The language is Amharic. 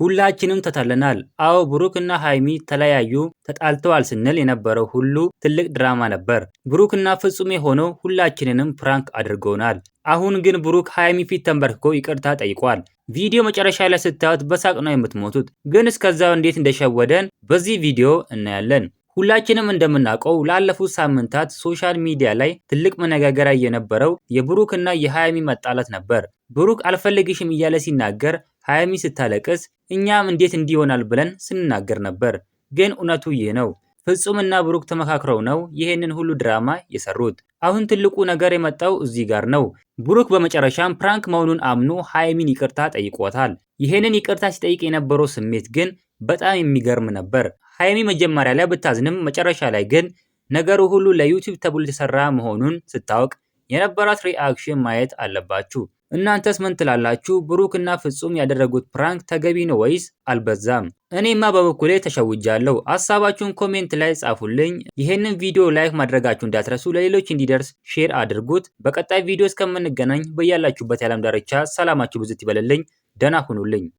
ሁላችንም ተታለናል። አዎ ብሩክ እና ሃይሚ ተለያዩ፣ ተጣልተዋል ስንል የነበረው ሁሉ ትልቅ ድራማ ነበር። ብሩክ እና ፍጹም የሆነው ሁላችንንም ፕራንክ አድርገውናል። አሁን ግን ብሩክ ሃይሚ ፊት ተንበርክኮ ይቅርታ ጠይቋል። ቪዲዮ መጨረሻ ላይ ስታዩት በሳቅ ነው የምትሞቱት። ግን እስከዛው እንዴት እንደሸወደን በዚህ ቪዲዮ እናያለን። ሁላችንም እንደምናውቀው ላለፉት ሳምንታት ሶሻል ሚዲያ ላይ ትልቅ መነጋገሪያ የነበረው የብሩክ እና የሃይሚ መጣላት ነበር። ብሩክ አልፈልግሽም እያለ ሲናገር ሃይሚ ስታለቅስ እኛም እንዴት እንዲሆናል ብለን ስንናገር ነበር። ግን እውነቱ ይህ ነው። ፍጹም እና ብሩክ ተመካክረው ነው ይሄንን ሁሉ ድራማ የሰሩት። አሁን ትልቁ ነገር የመጣው እዚህ ጋር ነው። ብሩክ በመጨረሻም ፕራንክ መሆኑን አምኖ ሃይሚን ይቅርታ ጠይቆታል። ይሄንን ይቅርታ ሲጠይቅ የነበረው ስሜት ግን በጣም የሚገርም ነበር። ሃይሚ መጀመሪያ ላይ ብታዝንም መጨረሻ ላይ ግን ነገሩ ሁሉ ለዩቲዩብ ተብሎ የተሰራ መሆኑን ስታውቅ የነበራት ሪአክሽን ማየት አለባችሁ። እናንተስ ምን ትላላችሁ? ብሩክ እና ፍጹም ያደረጉት ፕራንክ ተገቢ ነው ወይስ አልበዛም? እኔማ በበኩሌ ተሸውጃለሁ። ሀሳባችሁን ኮሜንት ላይ ጻፉልኝ። ይሄንን ቪዲዮ ላይክ ማድረጋችሁ እንዳትረሱ፣ ለሌሎች እንዲደርስ ሼር አድርጉት። በቀጣይ ቪዲዮ እስከምንገናኝ በያላችሁበት የዓለም ዳርቻ ሰላማችሁ ብዝት ይበልልኝ። ደህና ሁኑልኝ።